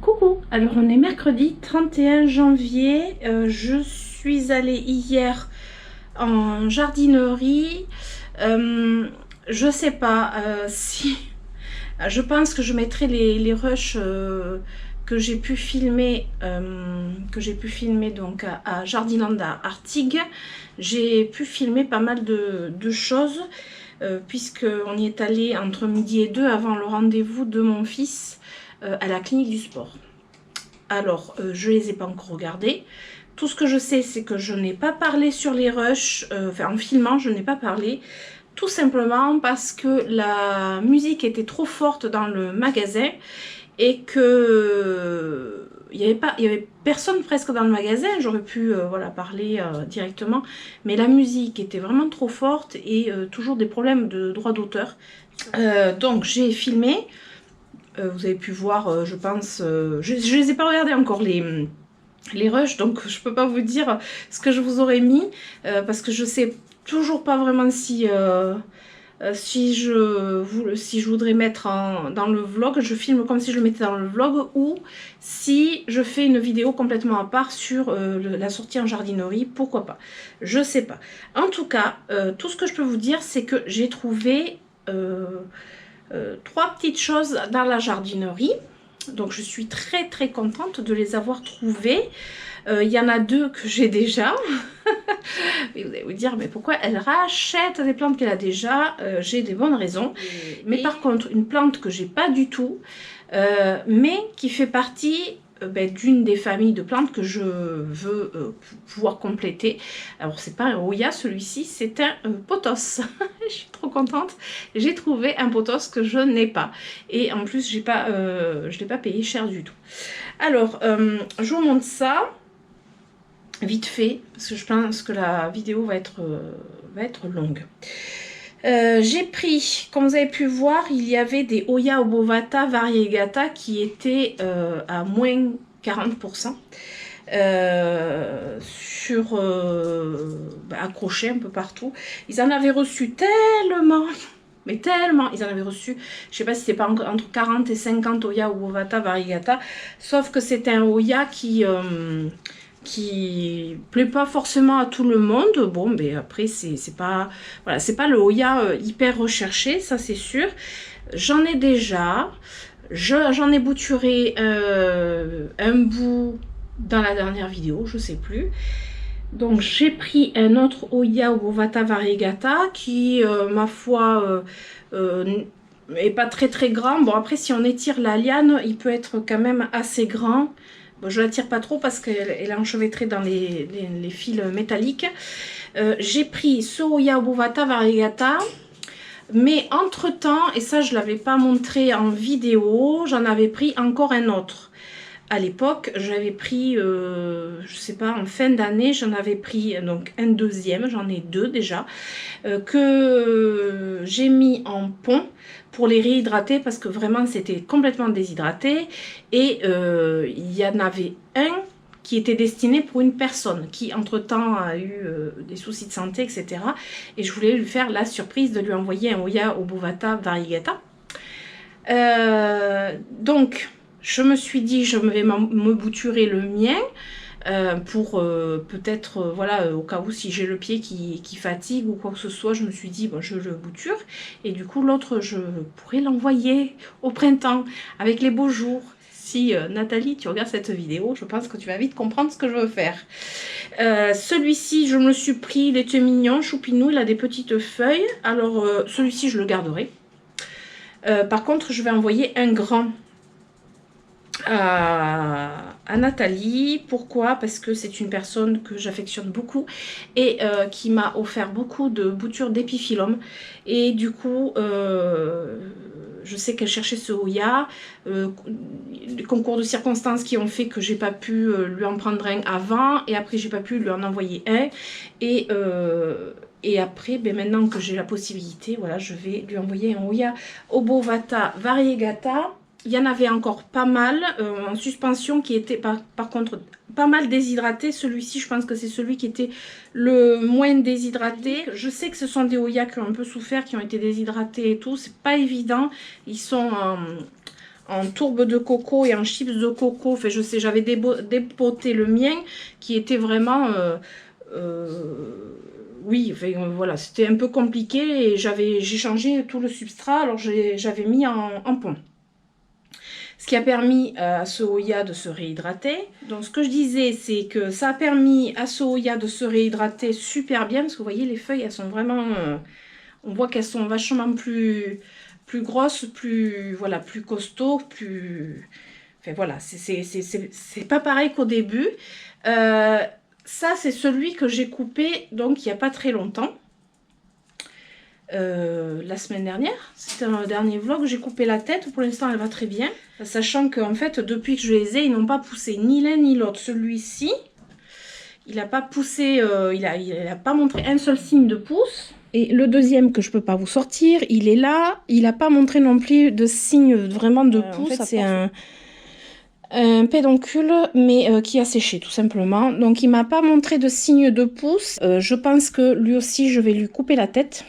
Coucou, alors on est mercredi 31 janvier. Je suis allée hier en jardinerie. Je sais pas si... Je pense que je mettrai les rushs que j'ai pu filmer donc à Jardiland à Artigues. J'ai pu filmer pas mal de choses puisque on y est allé entre midi et 2 avant le rendez-vous de mon fils à la clinique du sport. Alors je les ai pas encore regardés. Tout ce que je sais, c'est que je n'ai pas parlé sur les rushs, enfin en filmant je n'ai pas parlé. Tout simplement parce que la musique était trop forte dans le magasin et que il y avait personne presque dans le magasin. J'aurais pu voilà, parler directement, mais la musique était vraiment trop forte et toujours des problèmes de droit d'auteur. Donc j'ai filmé, vous avez pu voir, je pense, je les ai pas regardés encore les rushs, donc je peux pas vous dire ce que je vous aurais mis parce que je sais toujours pas vraiment si je voudrais mettre dans le vlog, je filme comme si je le mettais dans le vlog, ou si je fais une vidéo complètement à part sur la sortie en jardinerie, pourquoi pas, je sais pas. En tout cas, tout ce que je peux vous dire, c'est que j'ai trouvé 3 petites choses dans la jardinerie. Donc je suis très très contente de les avoir trouvées. Il y en a 2 que j'ai déjà. Et vous allez vous dire, mais pourquoi elle rachète des plantes qu'elle a déjà? J'ai des bonnes raisons. Mais par contre, une plante que j'ai pas du tout, mais qui fait partie d'une des familles de plantes que je veux pouvoir compléter. Alors c'est pas un Oya celui-ci, c'est un pothos. Je suis trop contente, j'ai trouvé un pothos que je n'ai pas, et en plus je l'ai pas payé cher du tout. Alors je vous montre ça vite fait parce que je pense que la vidéo va être longue. J'ai pris, comme vous avez pu voir, il y avait des Oya Obovata variegata qui étaient à moins 40%. Accrochés un peu partout. Ils en avaient reçu tellement, mais tellement, ils en avaient reçu, je sais pas si c'était pas entre 40 et 50 Oya Obovata variegata, sauf que c'est un Oya qui plaît pas forcément à tout le monde. Bon, mais après c'est pas, voilà, c'est pas le Oya hyper recherché, ça c'est sûr. J'en ai déjà, j'en ai bouturé un bout dans la dernière vidéo, je sais plus. Donc j'ai pris un autre Oya Obovata variegata qui ma foi est pas très très grand. Bon, après si on étire la liane, il peut être quand même assez grand. Bon, je la tire pas trop parce qu'elle est enchevêtrée dans les fils métalliques. J'ai pris ce Oya Obovata variegata, mais entre temps, et ça je l'avais pas montré en vidéo, j'en avais pris encore un autre. À l'époque, j'avais pris, je sais pas, en fin d'année, j'en avais pris donc un deuxième, j'en ai 2 déjà, que j'ai mis en pont pour les réhydrater parce que vraiment c'était complètement déshydraté. Et il y en avait un qui était destiné pour une personne qui entre-temps a eu des soucis de santé, etc. Et je voulais lui faire la surprise de lui envoyer un Oya Obovata variegata. Donc... je me suis dit, je vais me bouturer le mien. pour peut-être, voilà, au cas où si j'ai le pied qui fatigue ou quoi que ce soit, je me suis dit, bon, je le bouture. Et du coup, l'autre, je pourrais l'envoyer au printemps avec les beaux jours. Si Nathalie, tu regardes cette vidéo, je pense que tu vas vite comprendre ce que je veux faire. Celui-ci, je me le suis pris, il était mignon, choupinou, il a des petites feuilles. Alors, celui-ci, je le garderai. Par contre, je vais envoyer un grand à Nathalie. Pourquoi? Parce que c'est une personne que j'affectionne beaucoup et qui m'a offert beaucoup de boutures d'épiphyllum. Et du coup, je sais qu'elle cherchait ce Hoya. Les concours de circonstances qui ont fait que j'ai pas pu lui en prendre un avant et après j'ai pas pu lui en envoyer un. Et après, ben maintenant que j'ai la possibilité, voilà, je vais lui envoyer un Hoya Obovata Variegata. Il y en avait encore pas mal en suspension qui était par contre pas mal déshydraté. Celui-ci, je pense que c'est celui qui était le moins déshydraté. Je sais que ce sont des Hoya qui ont un peu souffert, qui ont été déshydratés et tout. C'est pas évident. Ils sont en tourbe de coco et en chips de coco. Enfin, je sais, j'avais dépoté le mien qui était vraiment... oui, enfin, voilà, c'était un peu compliqué et j'ai changé tout le substrat. Alors, j'avais mis en pont. Ce qui a permis à ce Hoya de se réhydrater. Donc ce que je disais, c'est que ça a permis à ce Hoya de se réhydrater super bien. Parce que vous voyez, les feuilles, elles sont vraiment... on voit qu'elles sont vachement plus grosses, voilà, plus costauds, plus... Enfin voilà, c'est pas pareil qu'au début. Ça, c'est celui que j'ai coupé, donc il n'y a pas très longtemps. La semaine dernière, c'était un dernier vlog, j'ai coupé la tête, pour l'instant elle va très bien, sachant qu'en fait depuis que je les ai, ils n'ont pas poussé ni l'un ni l'autre. Celui-ci, il n'a pas poussé, il a pas montré un seul signe de pouce, et le deuxième que je peux pas vous sortir, il est là, il n'a pas montré non plus de signe vraiment de pouce. En fait, c'est un pédoncule mais qui a séché tout simplement, donc il m'a pas montré de signe de pouce. Je pense que lui aussi je vais lui couper la tête.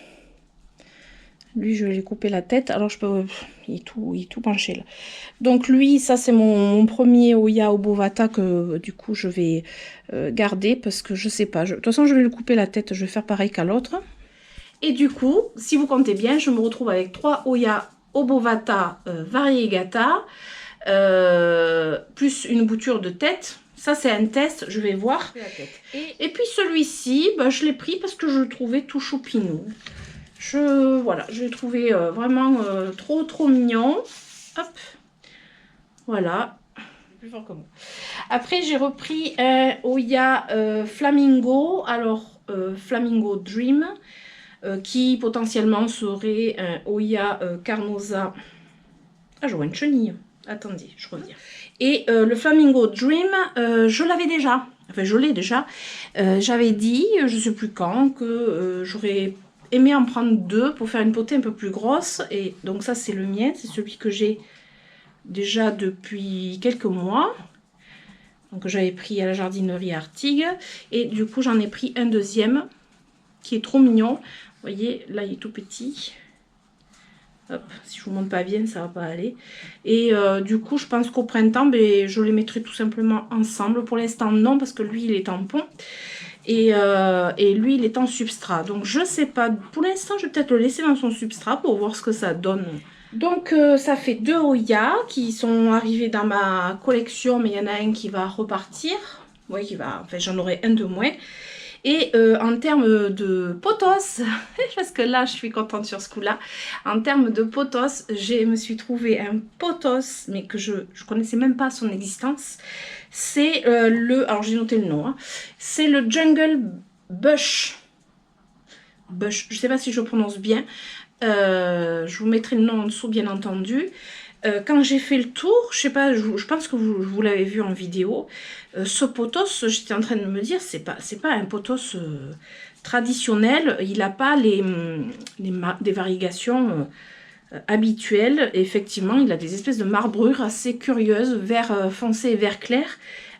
Lui, je vais lui couper la tête. Alors, je peux... Il est tout penché, là. Donc, lui, ça, c'est mon premier Hoya Obovata que, du coup, je vais garder parce que je sais pas. De toute façon, je vais lui couper la tête. Je vais faire pareil qu'à l'autre. Et du coup, si vous comptez bien, je me retrouve avec 3 Hoya Obovata Variegata plus une bouture de tête. Ça, c'est un test. Je vais voir. Et puis, celui-ci, bah, je l'ai pris parce que je le trouvais tout choupinou. Voilà, je l'ai trouvé vraiment trop mignon. Hop, voilà. Plus fort que moi. Après, j'ai repris un Hoya Flamingo. Alors, Flamingo Dream, qui potentiellement serait un Hoya Carnosa. Ah, je vois une chenille. Attendez, je reviens. Et le Flamingo Dream, je l'avais déjà. Enfin, je l'ai déjà. J'avais dit, je ne sais plus quand, que j'aurais aimé en prendre 2 pour faire une potée un peu plus grosse. Et donc ça, c'est le mien. C'est celui que j'ai déjà depuis quelques mois. Donc j'avais pris à la jardinerie Artigues. Et du coup, j'en ai pris un deuxième qui est trop mignon. Vous voyez, là, il est tout petit. Hop, si je vous montre pas bien, ça va pas aller. Et du coup, je pense qu'au printemps, ben, je les mettrai tout simplement ensemble. Pour l'instant, non, parce que lui, il est en pont. Et lui, il est en substrat. Donc, je sais pas. Pour l'instant, je vais peut-être le laisser dans son substrat pour voir ce que ça donne. Donc, ça fait 2 Hoya qui sont arrivés dans ma collection. Mais il y en a un qui va repartir. Oui, enfin, j'en aurai un de moins. Et en termes de potos, parce que là, je suis contente sur ce coup-là. En termes de potos, je me suis trouvé un potos, mais que je connaissais même pas son existence. C'est alors j'ai noté le nom, hein. C'est le Jungle Bush. Bush, je sais pas si je le prononce bien. Je vous mettrai le nom en dessous, bien entendu. Quand j'ai fait le tour, je sais pas, je pense que vous l'avez vu en vidéo, ce potos, j'étais en train de me dire, c'est pas un potos traditionnel, il n'a pas des variegations habituelles. Et effectivement, il a des espèces de marbrures assez curieuses, vert foncé et vert clair,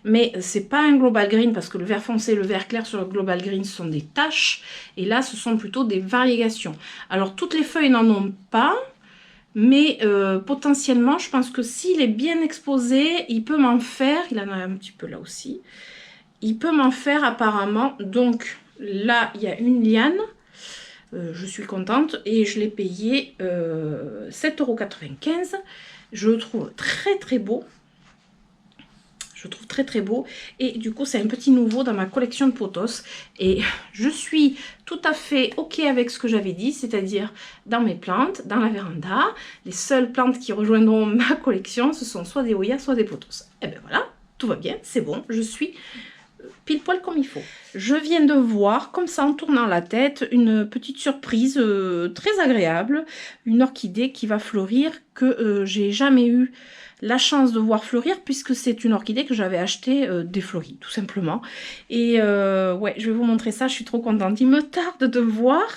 mais c'est pas un Global Green, parce que le vert foncé et le vert clair sur le Global Green ce sont des taches, et là ce sont plutôt des variegations. Alors toutes les feuilles n'en ont pas, mais potentiellement, je pense que s'il est bien exposé, il peut m'en faire. Il en a un petit peu là aussi. il peut m'en faire apparemment. Donc là, il y a une liane. Je suis contente et je l'ai payé 7,95 €. Je le trouve très très beau. Je le trouve très très beau. Et du coup, c'est un petit nouveau dans ma collection de potos. Et je suis tout à fait OK avec ce que j'avais dit. C'est-à-dire dans mes plantes, dans la véranda. Les seules plantes qui rejoindront ma collection, ce sont soit des Hoya, soit des potos. Et ben voilà, tout va bien, c'est bon. Je suis pile poil comme il faut. Je viens de voir, comme ça en tournant la tête, une petite surprise très agréable. Une orchidée qui va fleurir, que j'ai jamais eu la chance de voir fleurir, puisque c'est une orchidée que j'avais achetée défleurie, tout simplement. Et ouais, je vais vous montrer ça, je suis trop contente. Il me tarde de voir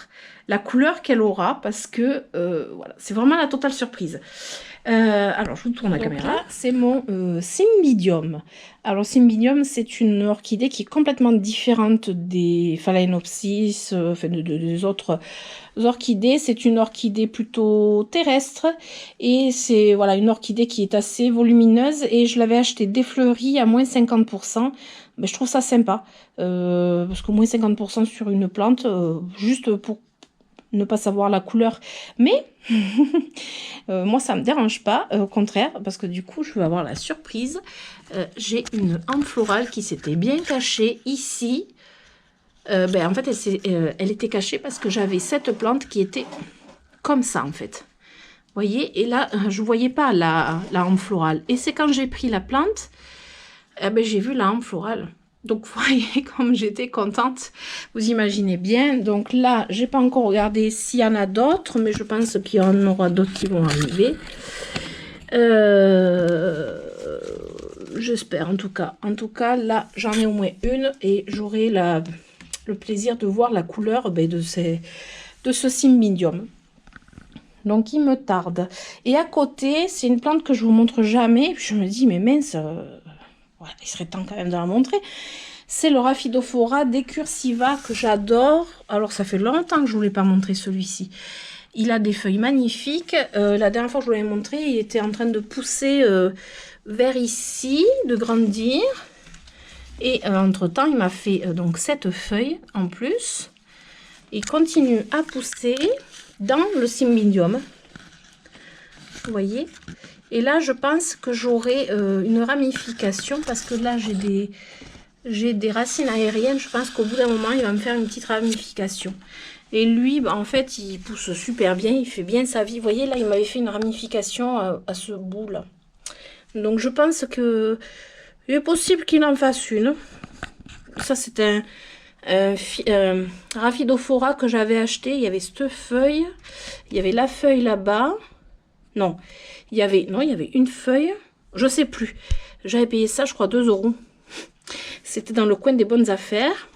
la couleur qu'elle aura, parce que voilà, c'est vraiment la totale surprise. Alors, je vous tourne la caméra. C'est mon Cymbidium. Alors, Cymbidium, c'est une orchidée qui est complètement différente des Phalaenopsis, enfin des autres orchidées. C'est une orchidée plutôt terrestre et c'est voilà une orchidée qui est assez volumineuse et je l'avais achetée défleurie à moins 50%. Mais je trouve ça sympa parce que moins 50% sur une plante, juste pour ne pas savoir la couleur, mais moi ça me dérange pas, au contraire, parce que du coup je vais avoir la surprise. J'ai une âme florale qui s'était bien cachée ici. En fait elle était cachée parce que j'avais cette plante qui était comme ça en fait, vous voyez, et là je voyais pas la âme florale, et c'est quand j'ai pris la plante, j'ai vu la âme florale. Donc, vous voyez comme j'étais contente, vous imaginez bien. Donc là, j'ai pas encore regardé s'il y en a d'autres, mais je pense qu'il y en aura d'autres qui vont arriver. J'espère en tout cas. En tout cas, là, j'en ai au moins une et j'aurai le plaisir de voir la couleur de ce Cymbidium. Donc, il me tarde. Et à côté, c'est une plante que je vous montre jamais. Puis je me dis, mais mince... Voilà, il serait temps quand même de la montrer. C'est le Rhaphidophora decursiva que j'adore. Alors, ça fait longtemps que je ne vous l'ai pas montré celui-ci. Il a des feuilles magnifiques. La dernière fois que je vous l'avais montré, il était en train de pousser vers ici, de grandir. Et entre-temps, il m'a fait donc cette feuille en plus. Il continue à pousser dans le Cymbidium. Vous voyez ? Et là, je pense que j'aurai une ramification parce que là, j'ai des racines aériennes. Je pense qu'au bout d'un moment, il va me faire une petite ramification. Et lui, en fait, il pousse super bien. Il fait bien sa vie. Vous voyez, là, il m'avait fait une ramification à ce bout-là. Donc, je pense que il est possible qu'il en fasse une. Ça, c'est un Rhaphidophora que j'avais acheté. Il y avait cette feuille. Il y avait la feuille là-bas. Non. Il y avait une feuille, je sais plus. J'avais payé ça, je crois, 2 €. C'était dans le coin des bonnes affaires.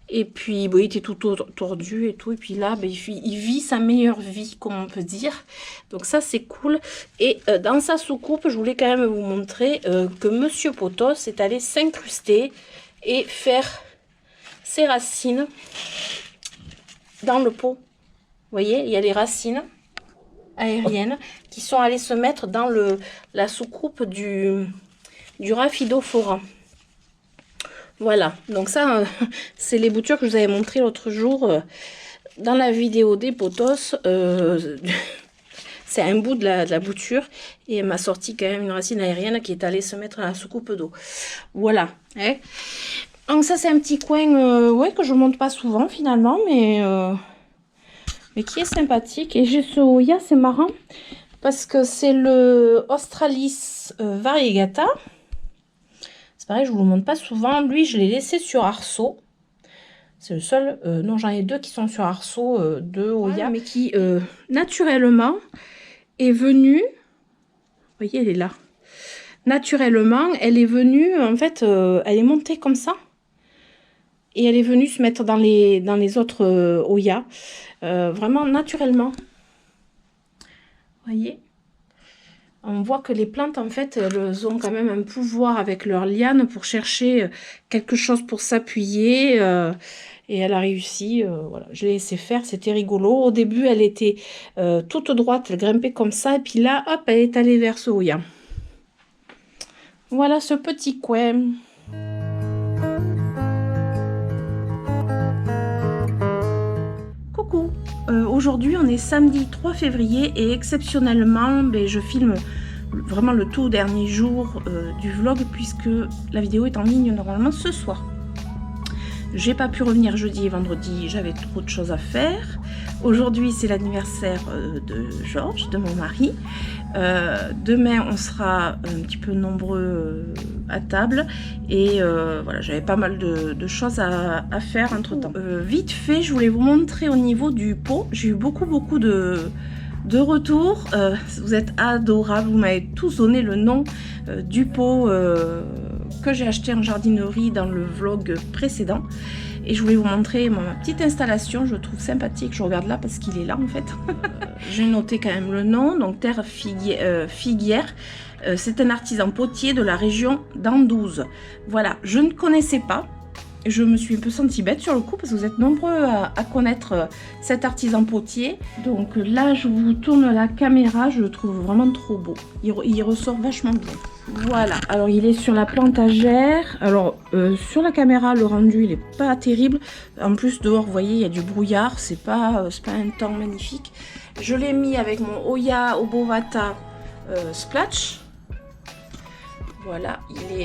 Et puis, il était tout tordu et tout. Et puis là, il vit sa meilleure vie, comme on peut dire. Donc ça, c'est cool. Et dans sa soucoupe, je voulais quand même vous montrer que Monsieur Potos est allé s'incruster et faire ses racines dans le pot. Vous voyez, il y a les racines aériennes qui sont allées se mettre dans la soucoupe du Rhaphidophora. Voilà, donc ça, c'est les boutures que je vous avais montrées l'autre jour dans la vidéo des potos. C'est un bout de la bouture et elle m'a sorti quand même une racine aérienne qui est allée se mettre dans la soucoupe d'eau. Voilà. Hein. Donc ça, c'est un petit coin ouais, que je ne monte pas souvent finalement, mais qui est sympathique. Et j'ai ce Hoya, c'est marrant, parce que c'est le Australis variegata. C'est pareil, je vous le montre pas souvent. Lui, je l'ai laissé sur arceau. C'est le seul. Non, j'en ai 2 qui sont sur arceau de Hoya, mais qui naturellement est venue. Vous voyez, elle est là. Naturellement, elle est venue, en fait, elle est montée comme ça. Et elle est venue se mettre dans les autres Hoya. Vraiment naturellement. Vous voyez, on voit que les plantes, en fait, elles ont quand même un pouvoir avec leurs lianes pour chercher quelque chose pour s'appuyer. Et elle a réussi. Voilà, je l'ai laissé faire, c'était rigolo. Au début, elle était toute droite, elle grimpait comme ça. Et puis là, hop, elle est allée vers ce Hoya. Voilà ce petit coin. aujourd'hui on est samedi 3 février et exceptionnellement je filme vraiment le tout dernier jour du vlog puisque la vidéo est en ligne normalement ce soir. J'ai pas pu revenir jeudi et vendredi, j'avais trop de choses à faire. Aujourd'hui c'est l'anniversaire de Georges, de mon mari. Demain on sera un petit peu nombreux à table et voilà, j'avais pas mal de choses à faire entre temps. Vite fait, je voulais vous montrer au niveau du pot, j'ai eu beaucoup de retours, vous êtes adorables, vous m'avez tous donné le nom du pot que j'ai acheté en jardinerie dans le vlog précédent. Et je voulais vous montrer ma petite installation, je le trouve sympathique, je regarde là parce qu'il est là en fait. J'ai noté quand même le nom, donc Terre Figuière. C'est un artisan potier de la région d'Anduze. Voilà, je ne connaissais pas. Je me suis un peu sentie bête sur le coup parce que vous êtes nombreux à connaître cet artisan potier. Donc là, je vous tourne la caméra, je le trouve vraiment trop beau. Il ressort vachement bien. Voilà, alors il est sur la plantagère. Alors sur la caméra, le rendu il est pas terrible. En plus dehors, vous voyez, il y a du brouillard, c'est pas un temps magnifique. Je l'ai mis avec mon Hoya Obovata Splash. Voilà, il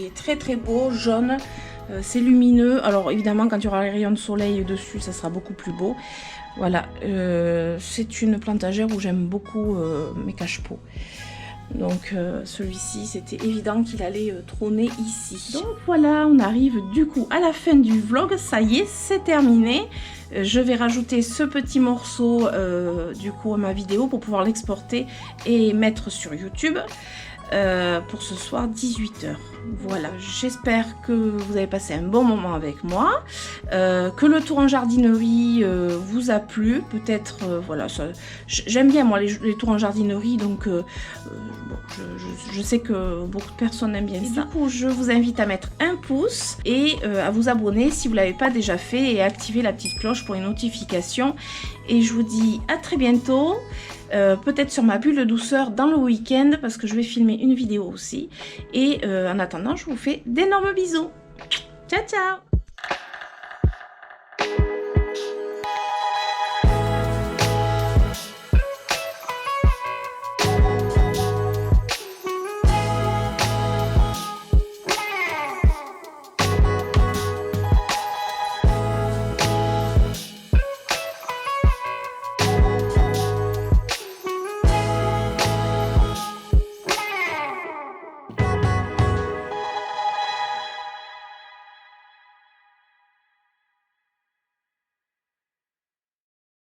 est très beau, jaune, c'est lumineux. Alors évidemment quand il y aura les rayons de soleil dessus ça sera beaucoup plus beau. Voilà, c'est une plantagère où j'aime beaucoup mes cache-pots. Donc celui-ci c'était évident qu'il allait trôner ici. Donc voilà, on arrive du coup à la fin du vlog, ça y est, c'est terminé. Je vais rajouter ce petit morceau du coup à ma vidéo pour pouvoir l'exporter et mettre sur YouTube. Pour ce soir 18h. Voilà, j'espère que vous avez passé un bon moment avec moi, que le tour en jardinerie vous a plu, peut-être voilà, j'aime bien moi les tours en jardinerie, donc bon, je sais que beaucoup de personnes aiment bien ça. Du coup je vous invite à mettre un pouce et à vous abonner si vous ne l'avez pas déjà fait et à activer la petite cloche pour les notifications, et je vous dis à très bientôt. Peut-être sur ma bulle de douceur dans le week-end parce que je vais filmer une vidéo aussi. Et en attendant, je vous fais d'énormes bisous. Ciao, ciao!